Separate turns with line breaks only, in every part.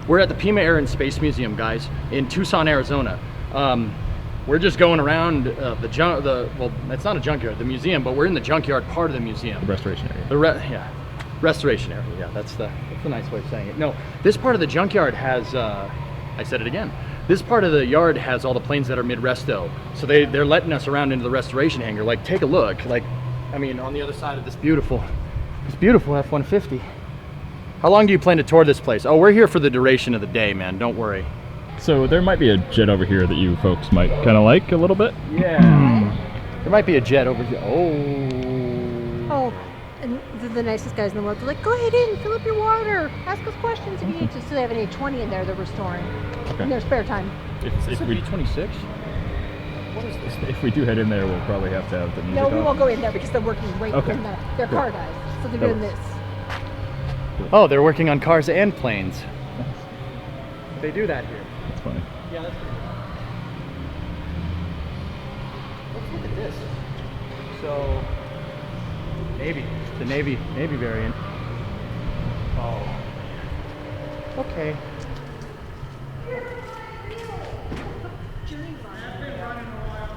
We're at the Pima Air and Space Museum, guys, in Tucson, Arizona. We're just going around well, it's not a junkyard, the museum, but we're in the junkyard part of the museum.
The restoration area.
Restoration area. Yeah, that's the nice way of saying it. No, this part of the junkyard has, I said it again. This part of the yard has all the planes that are mid-resto. So they're letting us around into the restoration hangar. Like, take a look. Like, I mean, on the other side of this beautiful F-150. How long do you plan to tour this place? Oh, we're here for the duration of the day, man. Don't worry.
So there might be a jet over here that you folks might kind of like a little bit.
Yeah. There might be a jet over here.
Oh, and they're the nicest guys in the world. They're like, go ahead in, fill up your water, ask us questions if you need to. So they have an A-20 in there they're restoring in their spare time.
If we A-26?
What is this? If we do head in there, we'll probably have to have the music
we
off.
won't go in there because they're working right in their car guys. So they're doing this.
Oh, they're working on cars and planes. They do that here.
That's funny.
Yeah, that's pretty cool. Let's look at this. So, Navy, the Navy variant. Oh, okay.
I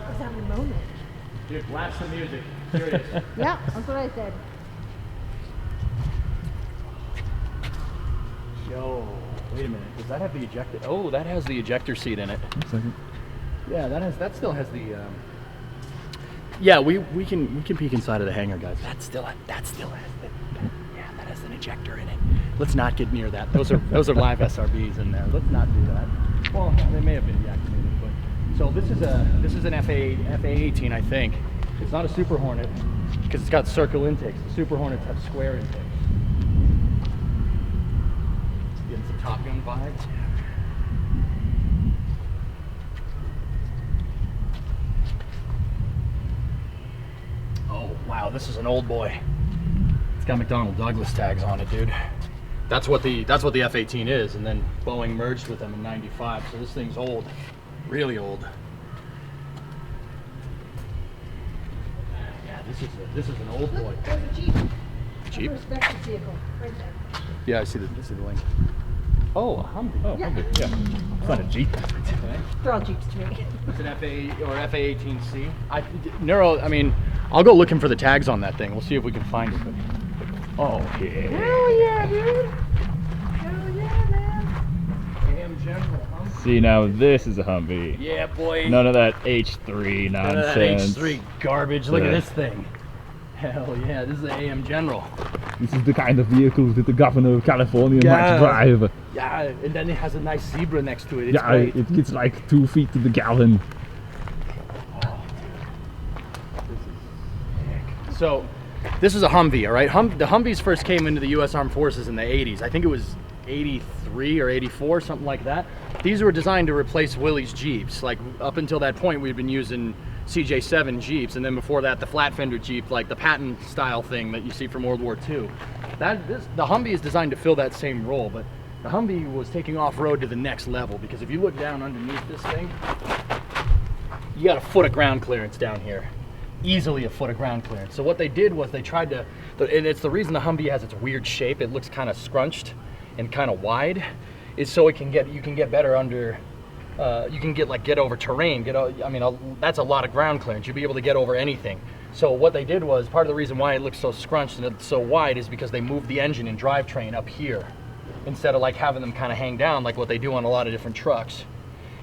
was having a moment.
Dude, blast the music. Serious.
Yeah, that's what I said.
Yo, wait a minute. Does that have the ejector? Oh, that has the ejector seat in it.
1 second.
Yeah, that still has the. Yeah, we can peek inside of the hangar, guys. That still has the. Yeah, that has an ejector in it. Let's not get near that. Those are live SRBs in there. Let's not do that. Well, they may have been deactivated, but so this is an FA-18, I think. It's not a Super Hornet because it's got circle intakes. The Super Hornets have square intakes. Getting some Top Gun vibes. Oh wow, this is an old boy. It's got McDonnell Douglas tags on it, dude. That's what the F-18 is, and then Boeing merged with them in '95. So this thing's old, really old. Yeah, this is an old boy.
Look, there's a Jeep.
Jeep?
A respected vehicle, right there.
Yeah, I see the link. Oh, a Humvee.
Oh,
Yeah.
Humvee. Yeah. It's not a Jeep.
Okay.
They're all Jeeps to me.
It's an FA or FA-18C. I mean, I'll go looking for the tags on that thing. We'll see if we can find it. But, oh yeah.
Hell yeah, dude. Hell yeah, man.
AM General Humvee.
See, now this is a Humvee.
Yeah, boy.
None of that H3
None of
nonsense.
that H3 garbage. Look at
Yeah.
this thing. Hell yeah, this is the AM General.
This is the kind of vehicle that the governor of California might drive.
Yeah, and then it has a nice zebra next to it. It's
Yeah,
great.
it gets like 2 feet to the gallon.
So, this is a Humvee, all right? The Humvees first came into the U.S. Armed Forces in the 80s. I think it was 83 or 84, something like that. These were designed to replace Willys Jeeps. Like, up until that point, we'd been using CJ7 Jeeps, and then before that, the flat fender Jeep, like the Patton style thing that you see from World War II. The Humvee is designed to fill that same role, but the Humvee was taking off-road to the next level, because if you look down underneath this thing, you got a foot of ground clearance down here. Easily a foot of ground clearance. So what they did was they tried to, and it's the reason the Humvee has its weird shape, it looks kind of scrunched and kind of wide, is so you can get better under, you can get over terrain, that's a lot of ground clearance. You'll be able to get over anything. So what they did was, part of the reason why it looks so scrunched and it's so wide is because they moved the engine and drivetrain up here, instead of like having them kind of hang down like what they do on a lot of different trucks.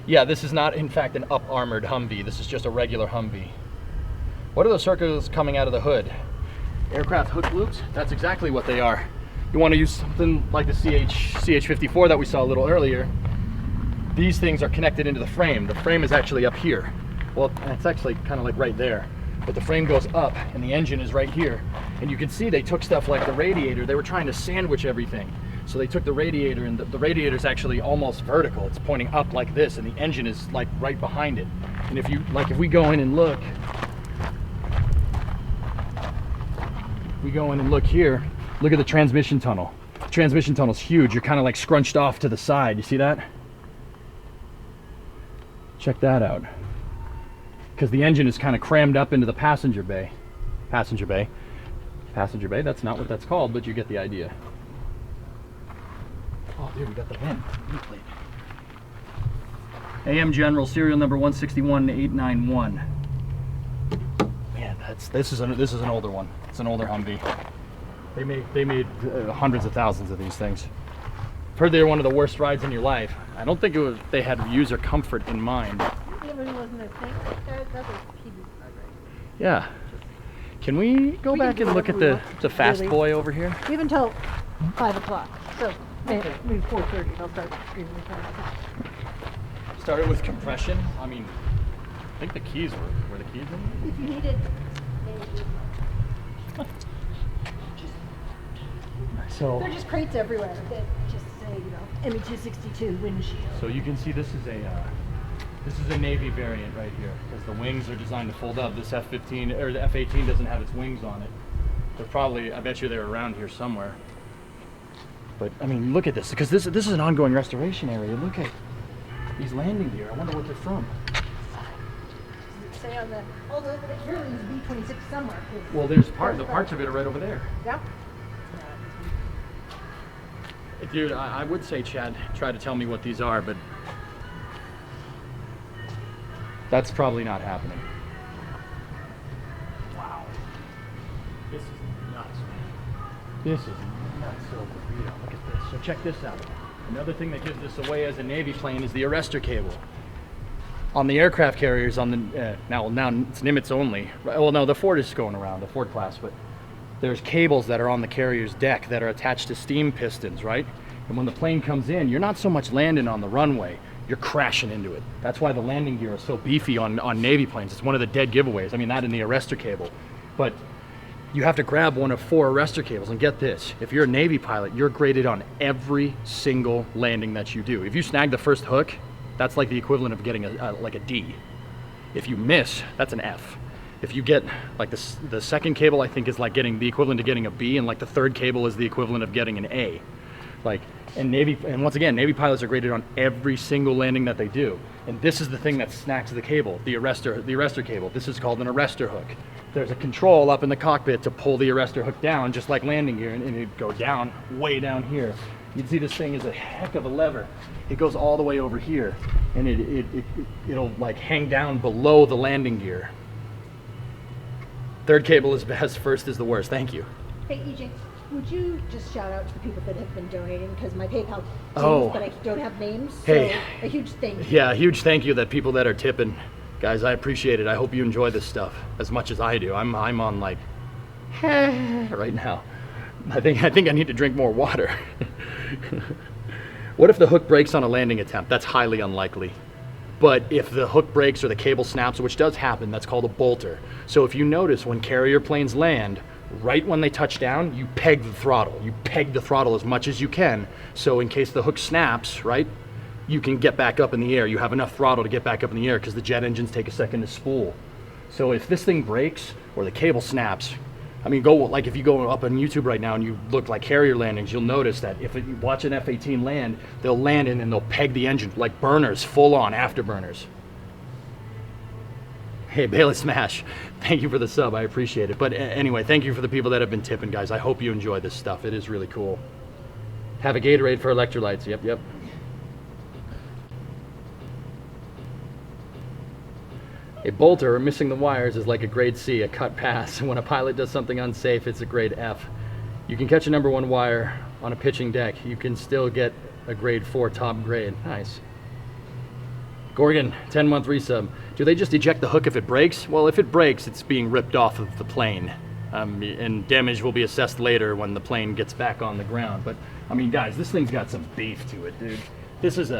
Yeah, this is not in fact an up-armored Humvee, this is just a regular Humvee. What are those circles coming out of the hood? Aircraft hood loops? That's exactly what they are. You want to use something like the CH-54 that we saw a little earlier. These things are connected into the frame. The frame is actually up here. Well, it's actually kind of like right there. But the frame goes up and the engine is right here. And you can see they took stuff like the radiator. They were trying to sandwich everything. So they took the radiator, and the radiator is actually almost vertical. It's pointing up like this, and the engine is like right behind it. And if we go in and look, here, look at the transmission tunnel. The transmission tunnel's huge. You're kind of like scrunched off to the side. You see that? Check that out. Because the engine is kind of crammed up into the passenger bay. Passenger bay, that's not what that's called, but you get the idea. Oh, dude, we got the VIN plate. AM General, serial number 161891. Man, this is an older one. It's an older Humvee. They made hundreds of thousands of these things. I've heard they were one of the worst rides in your life. I don't think they had user comfort in mind.
It really wasn't a thing. That was PB's ride, right?
Yeah. Can we go back and look at the fast
Really?
boy over here?
We have until 5 o'clock. So maybe 4:30. I'll start screaming.
Started with compression. I mean, I think the keys were the keys in?
If you needed.
So
They're just crates everywhere that just say, ME262 windshield.
So you can see this is a Navy variant right here, because the wings are designed to fold up. This F-15 or the F-18 doesn't have its wings on it. They're probably, I bet you they're around here somewhere. But I mean, look at this, because this is an ongoing restoration area. Look at these landing gear. I wonder what they're from.
Say on the, although there is B-26 somewhere.
Well, the parts of it are right over there.
Yep.
Dude, I would say, Chad, try to tell me what these are, but that's probably not happening. Wow. This is nuts, man. This is nuts, so burrito. Look at this. So check this out. Another thing that gives this away as a Navy plane is the arrestor cable. On the aircraft carriers, on the now it's Nimitz only. Well, no, the Ford is going around, the Ford class, but there's cables that are on the carrier's deck that are attached to steam pistons, right? And when the plane comes in, you're not so much landing on the runway, you're crashing into it. That's why the landing gear is so beefy on Navy planes. It's one of the dead giveaways. I mean, that and the arrestor cable. But you have to grab one of 4 arrestor cables, and get this, if you're a Navy pilot, you're graded on every single landing that you do. If you snag the first hook, that's like the equivalent of getting like a D. If you miss, that's an F. If you get like the second cable, I think is like getting the equivalent to getting a B, and like the third cable is the equivalent of getting an A. Like, and once again, Navy pilots are graded on every single landing that they do. And this is the thing that snacks the cable, the arrestor cable. This is called an arrestor hook. There's a control up in the cockpit to pull the arrestor hook down, just like landing gear, and it go down, way down here. You'd see this thing is a heck of a lever. It goes all the way over here, and it'll like hang down below the landing gear. Third cable is best, first is the worst. Thank you.
Hey, EJ, would you just shout out to the people that have been donating? Because my PayPal teams, but I don't have names.
Hey.
So a huge thank you.
Yeah, a huge thank you that people that are tipping. Guys, I appreciate it. I hope you enjoy this stuff as much as I do. I'm on like right now. I think I need to drink more water. What if the hook breaks on a landing attempt? That's highly unlikely. But if the hook breaks or the cable snaps, which does happen, that's called a bolter. So if you notice when carrier planes land, right when they touch down, you peg the throttle. You peg the throttle as much as you can, so in case the hook snaps, right, you can get back up in the air. You have enough throttle to get back up in the air, because the jet engines take a second to spool. So if this thing breaks or the cable snaps, I mean, if you go up on YouTube right now and you look like carrier landings, you'll notice that if you watch an F-18 land, they'll land and then they'll peg the engine like burners, full on afterburners. Hey, Bailey Smash, thank you for the sub. I appreciate it. But anyway, thank you for the people that have been tipping, guys. I hope you enjoy this stuff. It is really cool. Have a Gatorade for electrolytes. Yep. A bolter, or missing the wires, is like a grade C, a cut pass. When a pilot does something unsafe, it's a grade F. You can catch a number 1 wire on a pitching deck. You can still get a grade 4 top grade. Nice. Gorgon, 10-month resub. Do they just eject the hook if it breaks? Well, if it breaks, it's being ripped off of the plane. And damage will be assessed later when the plane gets back on the ground. But, I mean, guys, this thing's got some beef to it, dude. This is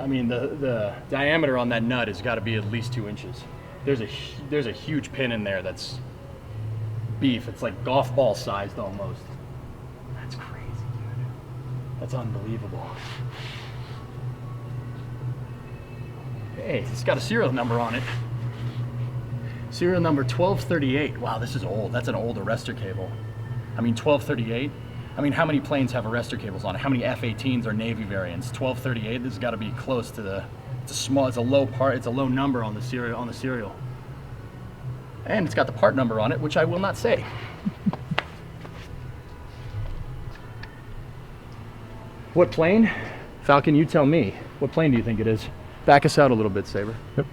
I mean, the diameter on that nut has got to be at least 2 inches. There's a huge pin in there that's beef. It's like golf ball sized almost. That's crazy, dude. That's unbelievable. Hey, it's got a serial number on it. Serial number 1238. Wow, this is old. That's an old arrestor cable. I mean, 1238. I mean, how many planes have arrestor cables on it? How many F-18s are Navy variants? 1238. This has got to be close to the. It's a low number on the serial. And it's got the part number on it, which I will not say. What plane? Falcon, you tell me. What plane do you think it is? Back us out a little bit, Saber.
Yep.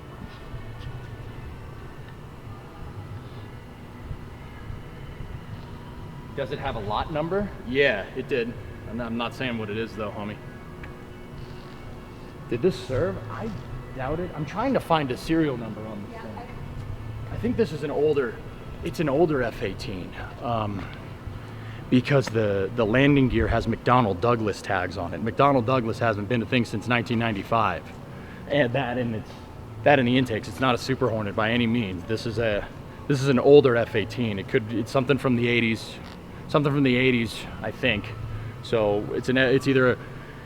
Does it have a lot number? Yeah, it did. I'm not saying what it is though, homie. Did this serve? I doubt it. I'm trying to find a serial number on this thing. I think this is an older, it's an older F-18. Because the landing gear has McDonnell Douglas tags on it. McDonnell Douglas hasn't been a thing since 1995. And that in the intakes, it's not a Super Hornet by any means. This is an older F-18. It's something from the 80s, I think. So it's either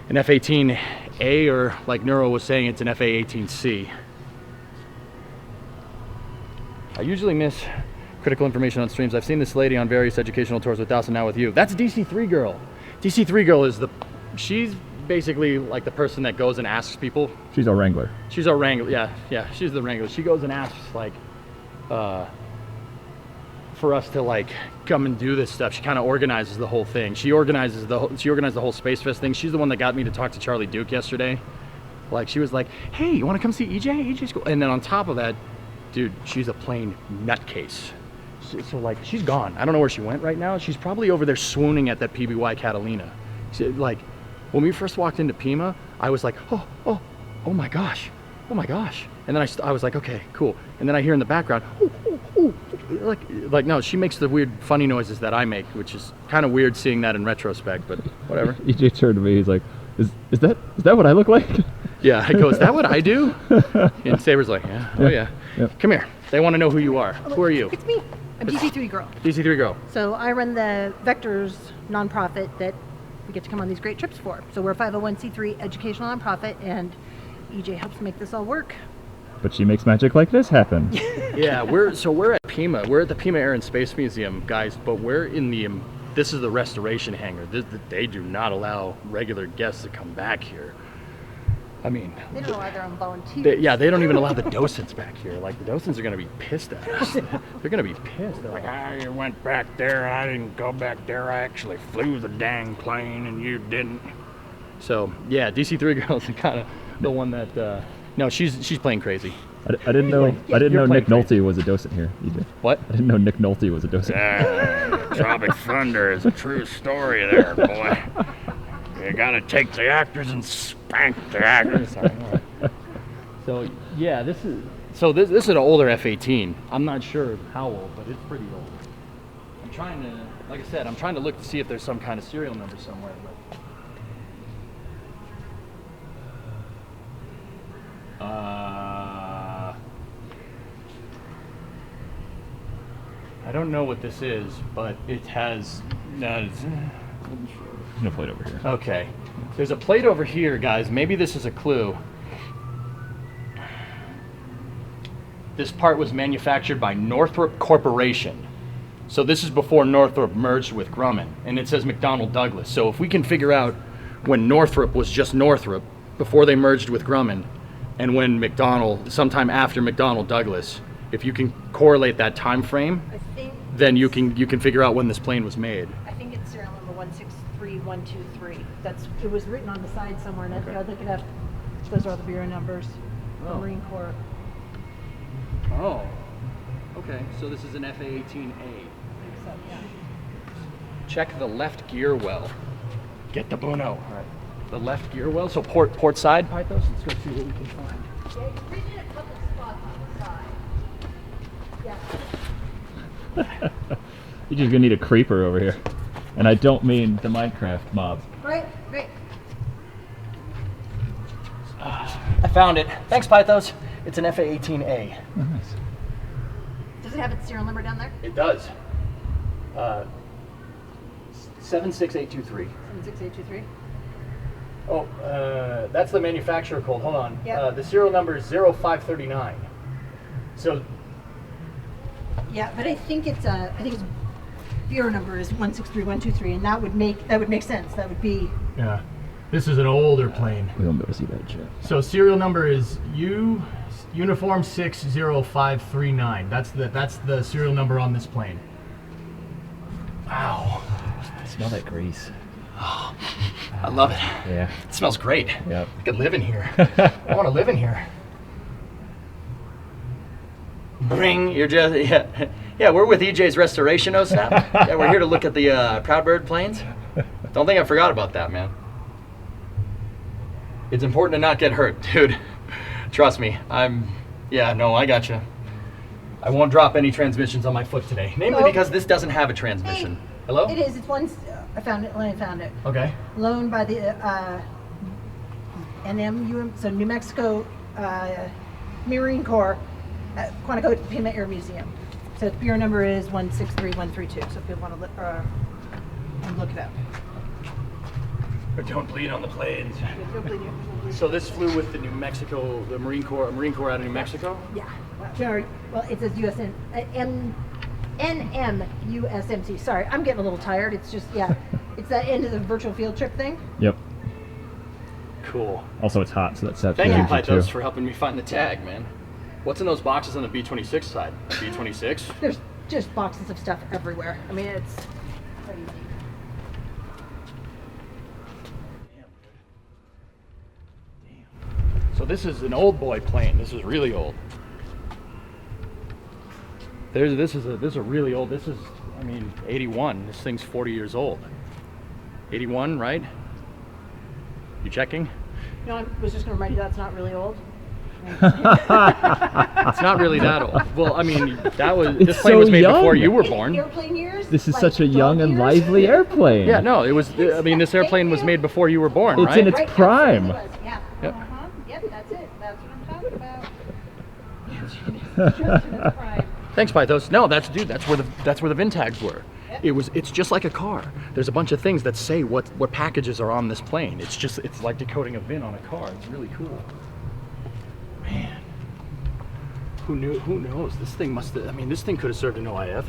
an F-18A or, like Neuro was saying, it's an FA-18C. I usually miss critical information on streams. I've seen this lady on various educational tours with Dawson, now with you. That's DC3 Girl. DC3 Girl is she's basically like the person that goes and asks people.
She's our wrangler.
She's our wrangler, yeah, she's the wrangler. She goes and asks like, for us to like come and do this stuff. She kind of organizes the whole thing. She organized the whole Space Fest thing. She's the one that got me to talk to Charlie Duke yesterday. Like she was like, hey, you want to come see EJ? EJ's cool. And then on top of that, dude, she's a plain nutcase. So like she's gone. I don't know where she went right now. She's probably over there swooning at that PBY Catalina. Like when we first walked into Pima, I was like, oh my gosh. And then I was like, okay, cool. And then I hear in the background, ooh. Like no, she makes the weird funny noises that I make, which is kind of weird seeing that in retrospect, but whatever.
EJ turned to me, he's like, is that what I look like?
Yeah, I go, is that what I do? And Saber's like, yeah, oh yeah. Yep. Come here. They want to know who you are. Who are you?
It's me. I'm DC3 Girl.
DC3 Girl.
So I run the Vectors nonprofit that we get to come on these great trips for. So we're a 501c3 educational nonprofit, and EJ helps make this all work.
But she makes magic like this happen.
Yeah, we're at Pima. We're at the Pima Air and Space Museum, guys, but we're in this is the restoration hangar. They do not allow regular guests to come back here. I mean,
they don't allow their own volunteers.
They don't even allow the docents back here. Like, the docents are going to be pissed at us. They're going to be pissed. They're like,
you went back there, I didn't go back there. I actually flew the dang plane and you didn't.
So, yeah, DC3 Girl is kind of the one that, no, she's playing crazy.
I didn't know Nick Nolte was a docent here, EJ.
What?
I didn't know Nick Nolte was a docent.
Tropic Thunder is a true story there, boy. You gotta take the actors and spank the actors.
So yeah, this is an older F-18. I'm not sure how old, but it's pretty old. I'm trying to, like I said, I'm trying to look to see if there's some kind of serial number somewhere. But I don't know what this is, but it has.
No plate over here.
Okay. There's a plate over here, guys. Maybe this is a clue. This part was manufactured by Northrop Corporation. So this is before Northrop merged with Grumman. And it says McDonnell Douglas. So if we can figure out when Northrop was just Northrop, before they merged with Grumman, and when McDonnell, sometime after McDonnell Douglas, if you can correlate that time frame, then you can figure out when this plane was made.
I think it's serial number 163123. It was written on the side somewhere, and
Okay.
I'd look it up. Those are all the bureau numbers.
Oh.
The Marine Corps.
Oh. Okay, so this is an FA-18A.
So, yeah.
Check the left gear well. Get the Buno. All right. The left gear well. So port side, Pythos. Let's go see what we can find.
Yeah, we did a couple spots on the side. Yeah.
You're just gonna need a creeper over here. And I don't mean the Minecraft mob.
Right.
I found it. Thanks, Pythos. It's an FA-18A.
Oh, nice.
Does it have its serial number down there?
It does. 76823.
76823.
Oh, that's the manufacturer code. Hold on.
Yep.
The serial number is 0539. So.
Yeah, but I think its bureau number is 163123, and that would make sense. That would be.
Yeah. This is an older plane.
We won't be able to see that shit.
So serial number is uniform 60539. That's the serial number on this plane. Wow.
I smell that grease.
I love it.
Yeah.
It smells great.
Yep.
I could live in here. I want to live in here. You're just, yeah, we're with EJ's Restoration, oh snap. Yeah, we're here to look at the Proudbird planes. Don't think I forgot about that, man. It's important to not get hurt, dude. Trust me, yeah, no, I gotcha. I won't drop any transmissions on my foot today. Namely because this doesn't have a transmission.
Hey,
Hello?
It is. It's one. I found it when I found it.
Okay.
Loaned by the NMUM, so New Mexico Marine Corps, Quantico Pima Air Museum. So its bureau number is 163132. So if people want to look it up.
Or don't bleed on the planes.
Don't believe you.
So this flew with the Marine Corps out of New Mexico?
Yeah. Well, it says NMUSMC. Sorry, I'm getting a little tired. It's just, it's that end of the virtual field trip thing.
Yep.
Cool.
Also, it's hot, so that's that.
Thank you,
too.
Pythos, for helping me find the tag, man. What's in those boxes on the B-26 side? B-26?
There's just boxes of stuff everywhere. I mean, it's crazy.
So this is an old boy plane. This is really old. This is a really old. This is, I mean, 81. This thing's 40 years old. 81, right? You checking?
You know, I was just going to remind you that's not really old.
It's not really that old. Well, I mean, this
It's
plane
so
was made before
young.
you were born.
Airplane years?
This is
like
such a young
dog
and
years?
lively airplane.
Yeah, no, it was. I mean, this airplane was made before you were born,
It's
right?
in its prime.
Yeah.
Yep.
Yep, that's it. That's what I'm talking about. Just in its prime.
Thanks, Pythos. No, that's where the VIN tags were. It's just like a car. There's a bunch of things that say what packages are on this plane. It's like decoding a VIN on a car. It's really cool. Man. Who knows? This thing this thing could have served an OIF.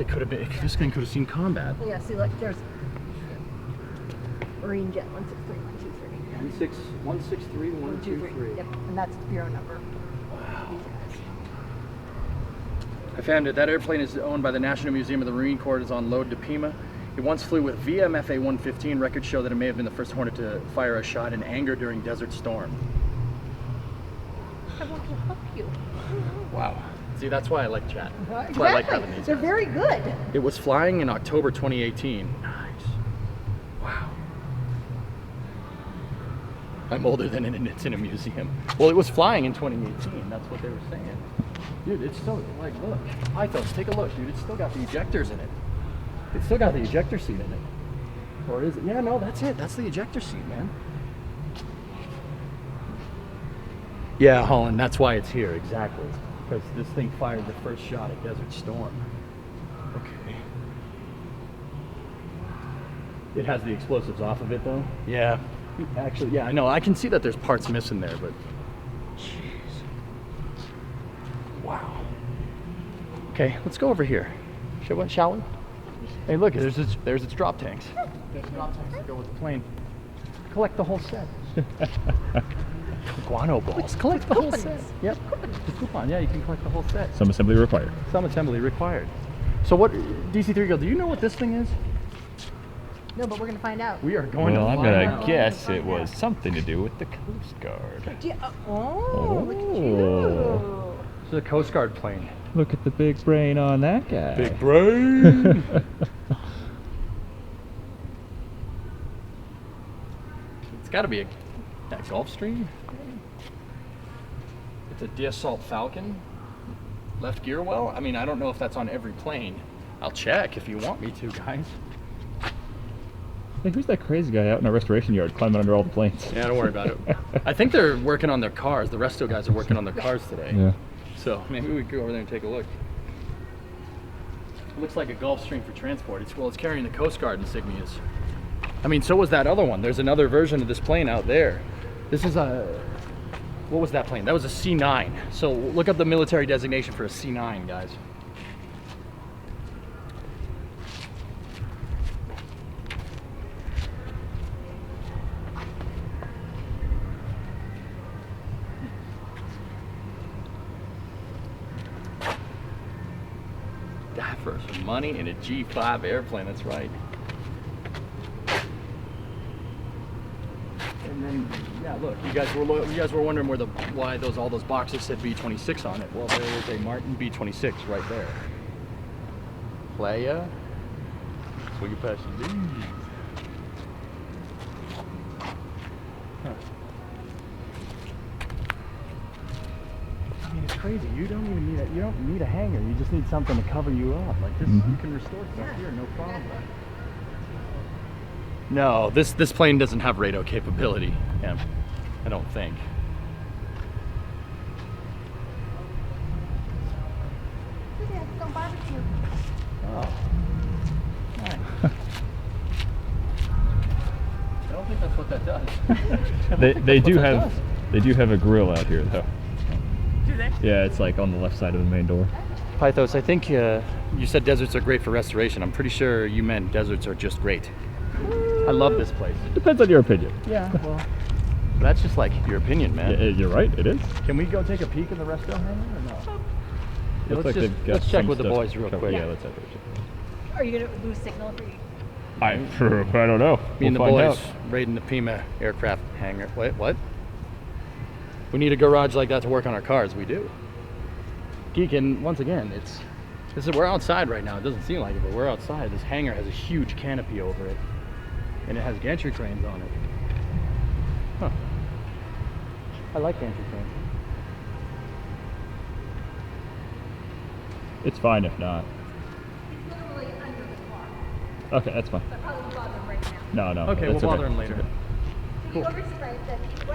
This thing could have seen combat.
Yeah, see, look, there's Marine Jet 163123.
163123.
Yep, and that's the bureau number.
I found it. That airplane is owned by the National Museum of the Marine Corps. It is on load to Pima. It once flew with VMFA-115. Records show that it may have been the first Hornet to fire a shot in anger during Desert Storm.
I want to help you.
Wow. See, that's why I like chat. That's
Exactly.
why I like having these.
They're very good.
It was flying in October 2018. Nice. Wow. I'm older than it's in a museum. Well, it was flying in 2018. That's what they were saying. Dude, it's still, like, look. Pythos, take a look, dude. It's still got the ejectors in it. It's still got the ejector seat in it. Or is it? Yeah, no, that's it. That's the ejector seat, man. Yeah, Holland, that's why it's here, exactly. Because this thing fired the first shot at Desert Storm. Okay. It has the explosives off of it, though? Yeah. Actually, yeah, I know. I can see that there's parts missing there, but... Jeez. Wow. Okay, let's go over here. Shall we? Hey, look, there's its drop tanks. There's drop tanks that go with the plane. Collect the whole set. Guano balls. Collect the whole set. Yep. The coupon. Yeah, you can collect the whole set.
Some assembly required.
Some assembly required. So what, DC3 Girl, do you know what this thing is?
No, but we're going to find out.
We are going to
Well, I'm
find
gonna
out.
guess it was something to do with the Coast Guard.
Look at you.
This is a Coast Guard plane.
Look at the big brain on that guy.
Big brain. It's got to be that Gulfstream. It's a Dassault Falcon. Left gear well. I mean, I don't know if that's on every plane. I'll check if you want me to, guys.
Hey, who's that crazy guy out in a restoration yard climbing under all the planes?
Yeah, don't worry about it. I think they're working on their cars. The resto guys are working on their cars today.
Yeah.
So maybe we could go over there and take a look. It looks like a Gulfstream for transport. It's carrying the Coast Guard insignias. I mean, so was that other one. There's another version of this plane out there. This is what was that plane? That was a C9. So look up the military designation for a C9, guys. Die for some money in a G5 airplane, that's right. Yeah, look, you guys were wondering why all those boxes said B-26 on it. Well, there is a Martin B-26 right there. Playa. Swing it past your knees. Huh. I mean, it's crazy. You don't need a hangar. You just need something to cover you up. Like this, you can restore stuff here, no problem. No, this plane doesn't have radar capability. Yeah, I don't think. Oh. Nice. I don't think that's what that does.
They do have a grill out here though. Do they? Yeah, it's like on the left side of the main door.
Pythos, I think you said deserts are great for restoration. I'm pretty sure you meant deserts are just great. I love this place.
Depends on your opinion.
Yeah, well, that's just like your opinion, man.
Yeah, you're right, it is.
Can we go take a peek in the resto hangar or no? Yeah,
Looks like they've got
let's check
some
with the
stuff
boys real
covered.
quick.
Yeah, let's have it.
Are you gonna do a signal for you?
I don't know.
Me and the
We'll find
boys
out.
raiding the Pima aircraft hangar. Wait, what? We need a garage like that to work on our cars. We do. Geekin, once again, we're outside right now. It doesn't seem like it, but we're outside. This hangar has a huge canopy over it, and it has gantry cranes on it. Huh. I like gantry cranes.
It's fine if not.
He's literally under the car.
Okay, that's fine.
So I probably won't bother him right now.
No.
Okay,
that's
we'll bother him
That's
later.
okay.
Did you overspray the